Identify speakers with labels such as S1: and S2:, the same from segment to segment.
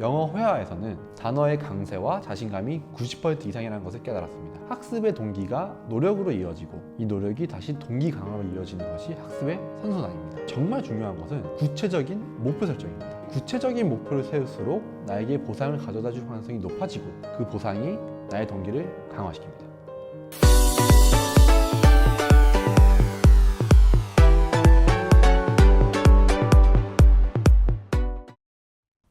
S1: 영어 회화에서는 단어의 강세와 자신감이 90% 이상이라는 것을 깨달았습니다. 학습의 동기가 노력으로 이어지고 이 노력이 다시 동기 강화로 이어지는 것이 학습의 선순환입니다. 정말 중요한 것은 구체적인 목표 설정입니다. 구체적인 목표를 세울수록 나에게 보상을 가져다 줄 가능성이 높아지고 그 보상이 나의 동기를 강화시킵니다.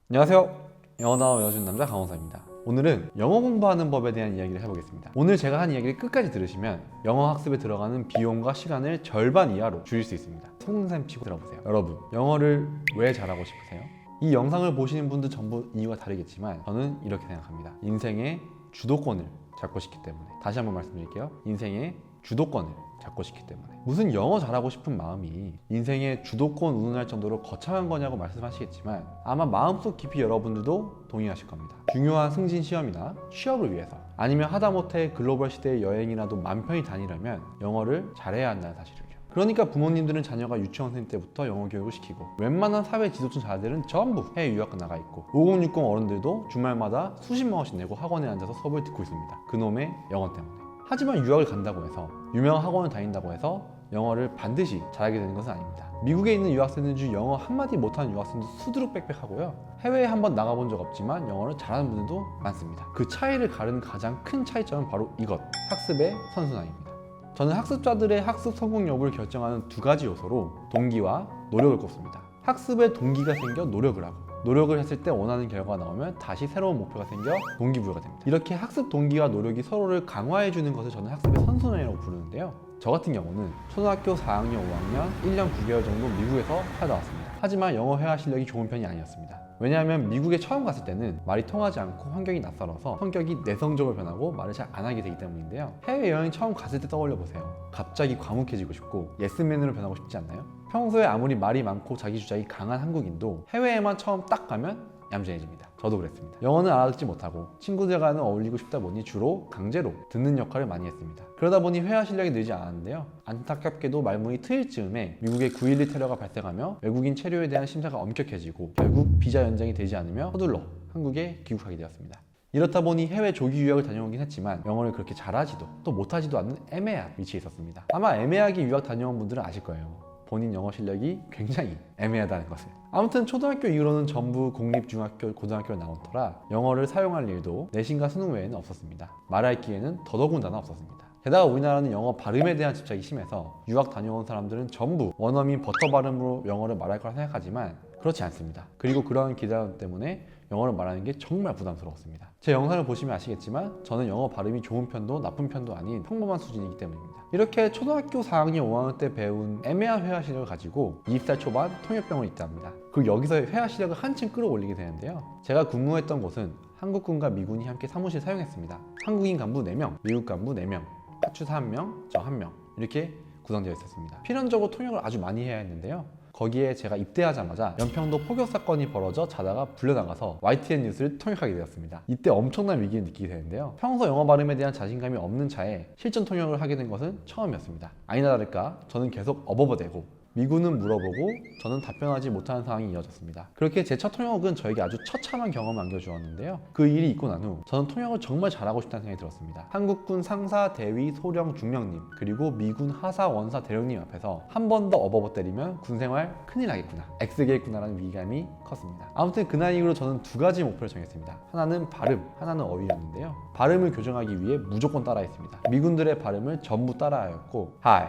S1: 안녕하세요. 영어 단어 외워주는 남자 강원사입니다. 오늘은 영어 공부하는 법에 대한 이야기를 해보겠습니다. 오늘 제가 한 이야기를 끝까지 들으시면 영어 학습에 들어가는 비용과 시간을 절반 이하로 줄일 수 있습니다. 속는셈 치고 들어보세요. 여러분, 영어를 왜 잘하고 싶으세요? 이 영상을 보시는 분들 전부 이유가 다르겠지만 저는 이렇게 생각합니다. 인생의 주도권을 잡고 싶기 때문에. 다시 한번 말씀드릴게요. 인생의 주도권을 잡고 싶기 때문에. 무슨 영어 잘하고 싶은 마음이 인생의 주도권 운운할 정도로 거창한 거냐고 말씀하시겠지만 아마 마음속 깊이 여러분들도 동의하실 겁니다. 중요한 승진 시험이나 취업을 위해서 아니면 하다못해 글로벌 시대의 여행이라도 맘 편히 다니려면 영어를 잘해야 한다는 사실을요. 그러니까 부모님들은 자녀가 유치원생 때부터 영어 교육을 시키고 웬만한 사회 지도층 자녀들은 전부 해외 유학 나가 있고 5060 어른들도 주말마다 수십만 원씩 내고 학원에 앉아서 수업을 듣고 있습니다. 그놈의 영어 때문에. 하지만 유학을 간다고 해서 유명한 학원을 다닌다고 해서 영어를 반드시 잘하게 되는 것은 아닙니다. 미국에 있는 유학생들 중 영어 한마디 못하는 유학생도 수두룩 빽빽하고요. 해외에 한번 나가본 적 없지만 영어를 잘하는 분들도 많습니다. 그 차이를 가르는 가장 큰 차이점은 바로 이것, 학습의 선순환입니다. 저는 학습자들의 학습 성공 여부를 결정하는 두 가지 요소로 동기와 노력을 꼽습니다. 학습의 동기가 생겨 노력을 하고 노력을 했을 때 원하는 결과가 나오면 다시 새로운 목표가 생겨 동기부여가 됩니다. 이렇게 학습 동기와 노력이 서로를 강화해 주는 것을 저는 학습의 선순환이라고 부르는데요. 저 같은 경우는 초등학교 4학년, 5학년, 1년 9개월 정도 미국에서 살다 왔습니다. 하지만 영어 회화 실력이 좋은 편이 아니었습니다. 왜냐하면 미국에 처음 갔을 때는 말이 통하지 않고 환경이 낯설어서 성격이 내성적으로 변하고 말을 잘 안 하게 되기 때문인데요. 해외여행 처음 갔을 때 떠올려 보세요. 갑자기 과묵해지고 싶고 예스맨으로 변하고 싶지 않나요? 평소에 아무리 말이 많고 자기 주장이 강한 한국인도 해외에만 처음 딱 가면 얌전해집니다. 저도 그랬습니다. 영어는 알아듣지 못하고 친구들과는 어울리고 싶다 보니 주로 강제로 듣는 역할을 많이 했습니다. 그러다 보니 회화 실력이 늘지 않았는데요. 안타깝게도 말문이 트일 즈음에 미국의 9.12 테러가 발생하며 외국인 체류에 대한 심사가 엄격해지고 결국 비자 연장이 되지 않으며 서둘러 한국에 귀국하게 되었습니다. 이렇다 보니 해외 조기 유학을 다녀오긴 했지만 영어를 그렇게 잘하지도 또 못하지도 않는 애매한 위치에 있었습니다. 아마 애매하게 유학 다녀온 분들은 아실 거예요. 본인 영어 실력이 굉장히 애매하다는 것을. 아무튼 초등학교 이후로는 전부 공립중학교, 고등학교를 나온 터라 영어를 사용할 일도 내신과 수능 외에는 없었습니다. 말할 기회는 더더군다나 없었습니다. 게다가 우리나라는 영어 발음에 대한 집착이 심해서 유학 다녀온 사람들은 전부 원어민 버터 발음으로 영어를 말할 거라 생각하지만 그렇지 않습니다. 그리고 그러한 기대감 때문에 영어를 말하는 게 정말 부담스러웠습니다. 제 영상을 보시면 아시겠지만 저는 영어 발음이 좋은 편도 나쁜 편도 아닌 평범한 수준이기 때문입니다. 이렇게 초등학교 4학년, 5학년 때 배운 애매한 회화 실력을 가지고 20살 초반 통역병을 입대합니다. 그리고 여기서 회화 실력을 한층 끌어올리게 되는데요. 제가 근무했던 곳은 한국군과 미군이 함께 사무실 사용했습니다. 한국인 간부 4명, 미국 간부 4명, 파출사 1명, 저 1명 이렇게 구성되어 있었습니다. 필연적으로 통역을 아주 많이 해야 했는데요. 거기에 제가 입대하자마자 연평도 포격 사건이 벌어져 자다가 불려나가서 YTN 뉴스를 통역하게 되었습니다. 이때 엄청난 위기를 느끼게 되는데요. 평소 영어 발음에 대한 자신감이 없는 차에 실전 통역을 하게 된 것은 처음이었습니다. 아니나 다를까 저는 계속 어버버대고 미군은 물어보고 저는 답변하지 못하는 상황이 이어졌습니다. 그렇게 제 첫 통역은 저에게 아주 처참한 경험을 안겨주었는데요. 그 일이 있고 난 후 저는 통역을 정말 잘하고 싶다는 생각이 들었습니다. 한국군 상사, 대위, 소령, 중령님 그리고 미군 하사, 원사, 대령님 앞에서 한 번 더 어버버 때리면 군생활 큰일 나겠구나, X겠구나라는 위기감이 컸습니다. 아무튼 그날 이후로 저는 두 가지 목표를 정했습니다. 하나는 발음, 하나는 어휘였는데요. 발음을 교정하기 위해 무조건 따라했습니다. 미군들의 발음을 전부 따라하였고 Hi,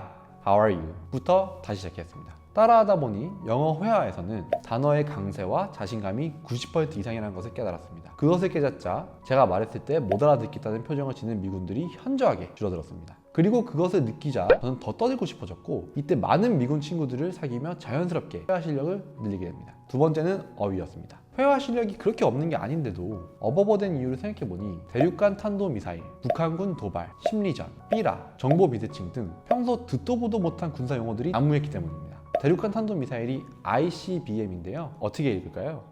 S1: How are you? 부터 다시 시작했습니다. 따라하다 보니 영어 회화에서는 단어의 강세와 자신감이 90% 이상이라는 것을 깨달았습니다. 그것을 깨닫자 제가 말했을 때 못 알아듣겠다는 표정을 짓는 미군들이 현저하게 줄어들었습니다. 그리고 그것을 느끼자 저는 더 떠들고 싶어졌고 이때 많은 미군 친구들을 사귀며 자연스럽게 회화 실력을 늘리게 됩니다. 두 번째는 어휘였습니다. 회화 실력이 그렇게 없는 게 아닌데도 어버버된 이유를 생각해보니 대륙간 탄도미사일, 북한군 도발, 심리전, 삐라, 정보 비대칭 등 평소 듣도 보도 못한 군사 용어들이 난무했기 때문입니다. 대륙간 탄도미사일이 ICBM인데요. 어떻게 읽을까요?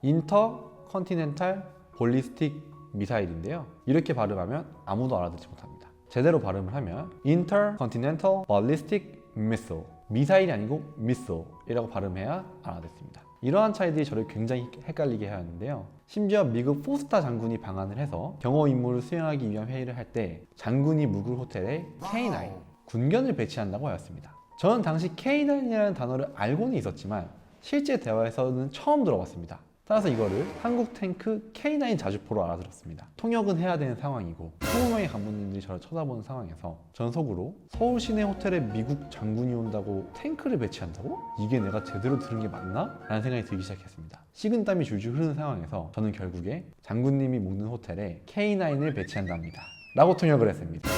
S1: 인터컨티넨탈 볼리스틱 미사일인데요. 이렇게 발음하면 아무도 알아듣지 못합니다. 제대로 발음을 하면 Intercontinental Ballistic Missile, 미사일이 아니고 Missile 이라고 발음해야 알아듣습니다. 이러한 차이들이 저를 굉장히 헷갈리게 하였는데요. 심지어 미국 포스타 장군이 방한을 해서 경호 임무를 수행하기 위한 회의를 할 때 장군이 묵을 호텔에 K9 군견을 배치한다고 하였습니다. 저는 당시 K9이라는 단어를 알고는 있었지만 실제 대화에서는 처음 들어봤습니다. 따라서 이거를 한국 탱크 K9 자주포로 알아들었습니다. 통역은 해야 되는 상황이고 20명의 간부님들이 저를 쳐다보는 상황에서 전 속으로 서울 시내 호텔에 미국 장군이 온다고 탱크를 배치한다고? 이게 내가 제대로 들은 게 맞나? 라는 생각이 들기 시작했습니다. 식은땀이 줄줄 흐르는 상황에서 저는 결국에 장군님이 묵는 호텔에 K9을 배치한답니다 라고 통역을 했습니다.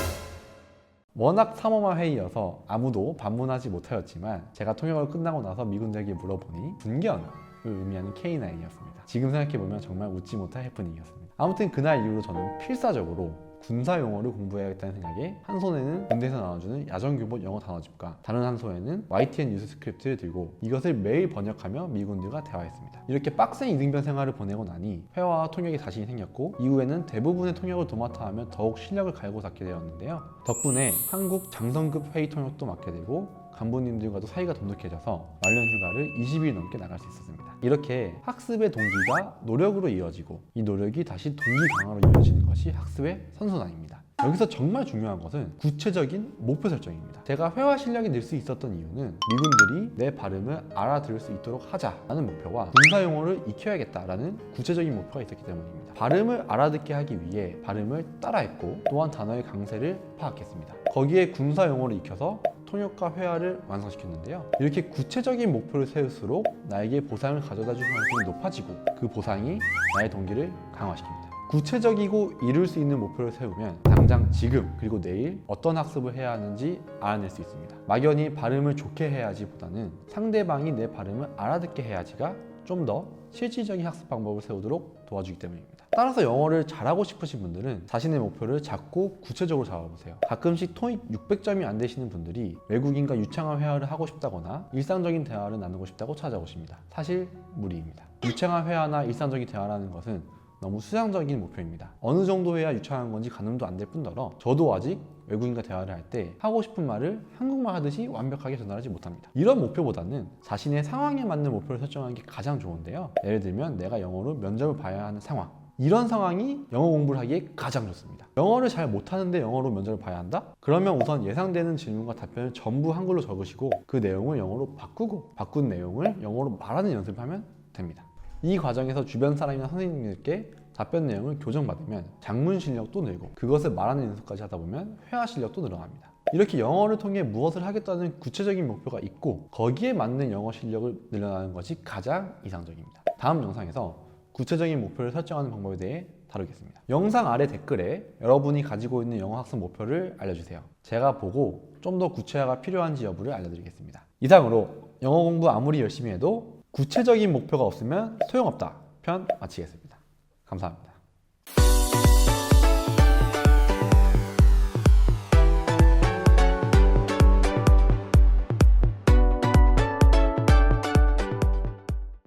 S1: 워낙 삼엄한 회의여서 아무도 반문하지 못하였지만 제가 통역을 끝나고 나서 미군들에게 물어보니 군견을 의미하는 K9이었습니다. 지금 생각해보면 정말 웃지 못할 해프닝이었습니다. 아무튼 그날 이후로 저는 필사적으로 군사 용어를 공부해야겠다는 생각에 한 손에는 군대에서 나눠주는 야전규모 영어 단어집과 다른 한 손에는 YTN 뉴스 스크립트를 들고 이것을 매일 번역하며 미군들과 대화했습니다. 이렇게 빡센 이등병 생활을 보내고 나니 회화와 통역에 자신이 생겼고 이후에는 대부분의 통역을 도맡아 하며 더욱 실력을 갈고 닦게 되었는데요. 덕분에 한국 장성급 회의 통역도 맡게 되고 간부님들과도 사이가 돈독해져서 말년 휴가를 20일 넘게 나갈 수 있었습니다. 이렇게 학습의 동기가 노력으로 이어지고 이 노력이 다시 동기 강화로 이어지는 것이 학습의 선순환입니다. 여기서 정말 중요한 것은 구체적인 목표 설정입니다. 제가 회화 실력이 늘 수 있었던 이유는 미군들이 내 발음을 알아들을 수 있도록 하자라는 목표와 군사 용어를 익혀야겠다라는 구체적인 목표가 있었기 때문입니다. 발음을 알아듣게 하기 위해 발음을 따라했고 또한 단어의 강세를 파악했습니다. 거기에 군사 용어를 익혀서 통역과 회화를 완성시켰는데요. 이렇게 구체적인 목표를 세울수록 나에게 보상을 가져다 줄 가능성이 높아지고 그 보상이 나의 동기를 강화시킵니다. 구체적이고 이룰 수 있는 목표를 세우면 당장 지금 그리고 내일 어떤 학습을 해야 하는지 알아낼 수 있습니다. 막연히 발음을 좋게 해야지 보다는 상대방이 내 발음을 알아듣게 해야지가 좀 더 실질적인 학습 방법을 세우도록 도와주기 때문입니다. 따라서 영어를 잘하고 싶으신 분들은 자신의 목표를 작고 구체적으로 잡아보세요. 가끔씩 토익 600점이 안 되시는 분들이 외국인과 유창한 회화를 하고 싶다거나 일상적인 대화를 나누고 싶다고 찾아오십니다. 사실 무리입니다. 유창한 회화나 일상적인 대화라는 것은 너무 수상적인 목표입니다. 어느 정도 해야 유창한 건지 가늠도 안 될 뿐더러 저도 아직 외국인과 대화를 할 때 하고 싶은 말을 한국말 하듯이 완벽하게 전달하지 못합니다. 이런 목표보다는 자신의 상황에 맞는 목표를 설정하는 게 가장 좋은데요. 예를 들면 내가 영어로 면접을 봐야 하는 상황, 이런 상황이 영어 공부를 하기에 가장 좋습니다. 영어를 잘 못하는데 영어로 면접을 봐야 한다? 그러면 우선 예상되는 질문과 답변을 전부 한글로 적으시고 그 내용을 영어로 바꾸고 바꾼 내용을 영어로 말하는 연습을 하면 됩니다. 이 과정에서 주변 사람이나 선생님들께 답변 내용을 교정받으면 장문 실력도 늘고 그것을 말하는 연습까지 하다 보면 회화 실력도 늘어납니다. 이렇게 영어를 통해 무엇을 하겠다는 구체적인 목표가 있고 거기에 맞는 영어 실력을 늘려나가는 것이 가장 이상적입니다. 다음 영상에서 구체적인 목표를 설정하는 방법에 대해 다루겠습니다. 영상 아래 댓글에 여러분이 가지고 있는 영어 학습 목표를 알려주세요. 제가 보고 좀 더 구체화가 필요한지 여부를 알려드리겠습니다. 이상으로 영어 공부 아무리 열심히 해도 구체적인 목표가 없으면 소용없다 편 마치겠습니다. 감사합니다.